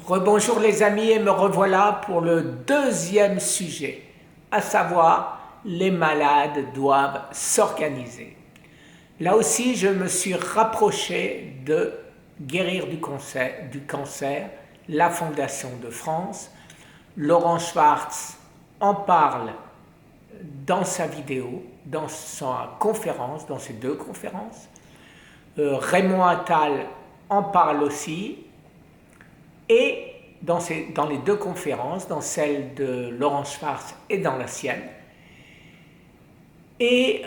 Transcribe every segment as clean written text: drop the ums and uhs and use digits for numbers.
Rebonjour les amis et me revoilà pour le deuxième sujet, à savoir les malades doivent s'organiser. Là aussi, je me suis rapproché de Guérir du cancer, la Fondation de France. Laurent Schwartz en parle dans sa vidéo, dans sa conférence, dans ses deux conférences. Raymond Attal en parle aussi. Et dans les deux conférences, dans celle de Laurent Schwartz et dans la sienne. Et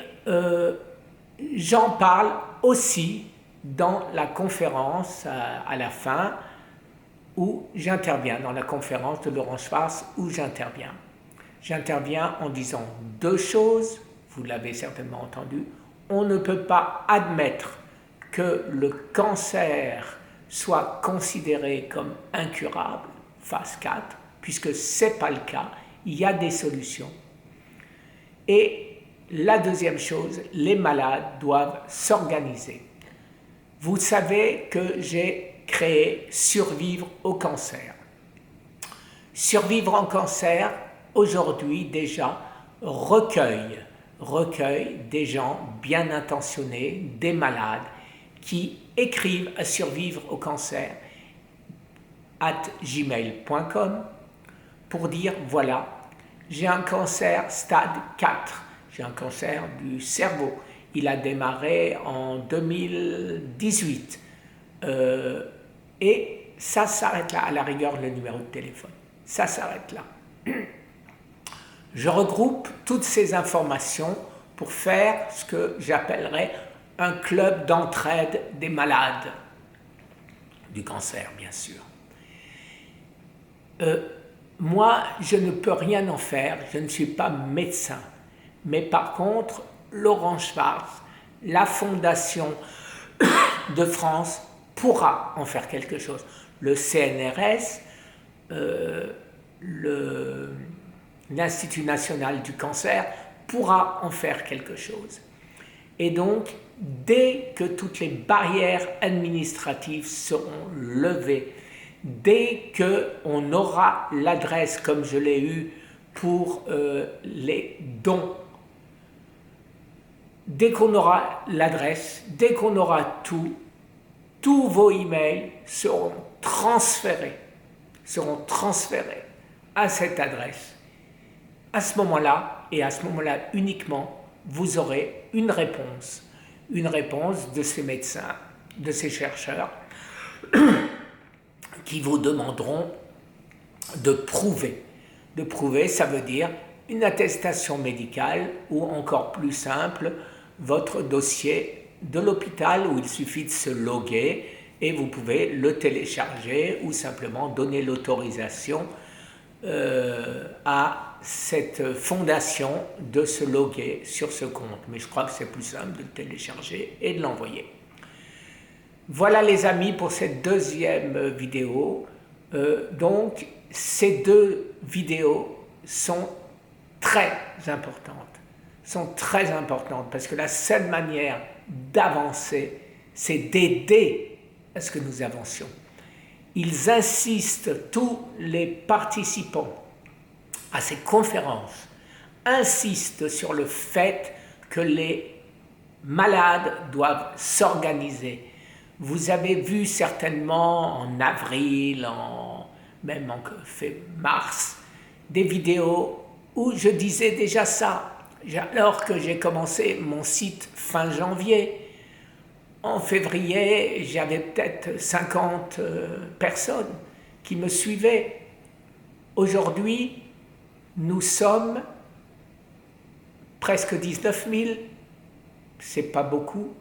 j'en parle aussi dans la conférence à la fin où j'interviens, dans la conférence de Laurent Schwartz où j'interviens. J'interviens en disant deux choses, vous l'avez certainement entendu. On ne peut pas admettre que le cancer soit considéré comme incurable, phase 4, puisque ce n'est pas le cas, il y a des solutions. Et la deuxième chose, les malades doivent s'organiser. Vous savez que j'ai créé Survivre au cancer. Survivre en cancer, aujourd'hui déjà, recueille des gens bien intentionnés, des malades, qui écrivent à Survivre au cancer @gmail.com pour dire voilà, j'ai un cancer stade 4, j'ai un cancer du cerveau. Il a démarré en 2018 et ça s'arrête là, à la rigueur le numéro de téléphone, ça s'arrête là. Je regroupe toutes ces informations pour faire ce que j'appellerais un club d'entraide des malades du cancer, bien sûr. Moi, je ne peux rien en faire, je ne suis pas médecin. Mais par contre, Laurent Schwartz, la Fondation de France, pourra en faire quelque chose. Le CNRS, l'Institut national du cancer, pourra en faire quelque chose. Et donc, dès que toutes les barrières administratives seront levées, dès qu'on aura l'adresse, comme je l'ai eu pour les dons, dès qu'on aura l'adresse, dès qu'on aura tout, tous vos emails seront transférés à cette adresse. À ce moment-là, et à ce moment-là uniquement, vous aurez une réponse de ces médecins, de ces chercheurs, qui vous demanderont de prouver. De prouver, ça veut dire une attestation médicale ou encore plus simple, votre dossier de l'hôpital où il suffit de se loguer et vous pouvez le télécharger ou simplement donner l'autorisation à cette fondation de se loguer sur ce compte. Mais je crois que c'est plus simple de le télécharger et de l'envoyer. Voilà les amis pour cette deuxième vidéo. Donc ces deux vidéos sont très importantes parce que la seule manière d'avancer, c'est d'aider à ce que nous avancions. Ils insistent, tous les participants à ces conférences insistent sur le fait que les malades doivent s'organiser. Vous avez vu certainement en avril, même en mars, des vidéos où je disais déjà ça, alors que j'ai commencé mon site fin janvier. En février, j'avais peut-être 50 personnes qui me suivaient. Aujourd'hui, nous sommes presque 19 000. C'est pas beaucoup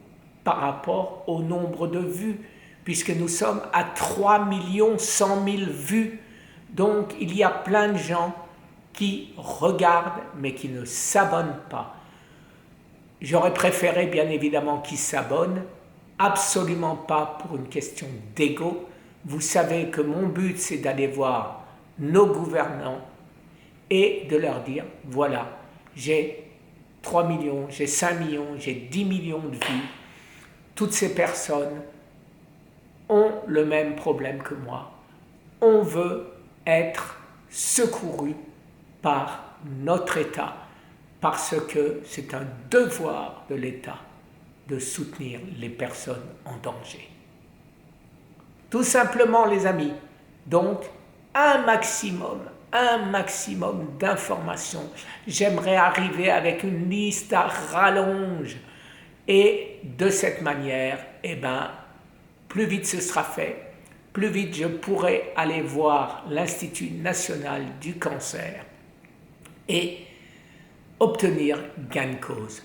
par rapport au nombre de vues, puisque nous sommes à 3 100 000 vues. Donc, il y a plein de gens qui regardent, mais qui ne s'abonnent pas. J'aurais préféré, bien évidemment, qu'ils s'abonnent, absolument pas pour une question d'ego. Vous savez que mon but, c'est d'aller voir nos gouvernants et de leur dire, voilà, j'ai 3 millions, j'ai 5 millions, j'ai 10 millions de vues. Toutes ces personnes ont le même problème que moi, on veut être secouru par notre État, parce que c'est un devoir de l'État de soutenir les personnes en danger. Tout simplement, les amis, donc un maximum d'informations. J'aimerais arriver avec une liste à rallonge. Et de cette manière, eh ben, plus vite ce sera fait, plus vite je pourrai aller voir l'Institut national du cancer et obtenir gain de cause.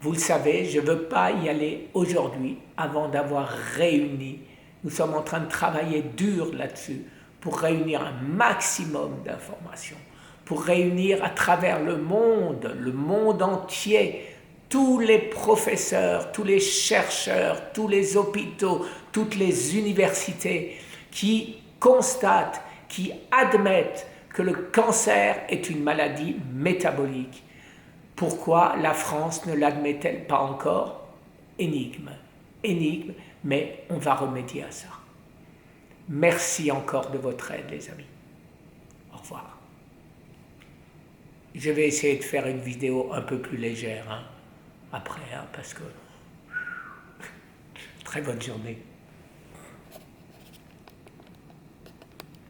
Vous le savez, je ne veux pas y aller aujourd'hui avant d'avoir réuni. Nous sommes en train de travailler dur là-dessus pour réunir un maximum d'informations, pour réunir à travers le monde entier, tous les professeurs, tous les chercheurs, tous les hôpitaux, toutes les universités qui constatent, qui admettent que le cancer est une maladie métabolique. Pourquoi la France ne l'admet-elle pas encore? Énigme, mais on va remédier à ça. Merci encore de votre aide, les amis. Au revoir. Je vais essayer de faire une vidéo un peu plus légère, après, parce que... Très bonne journée.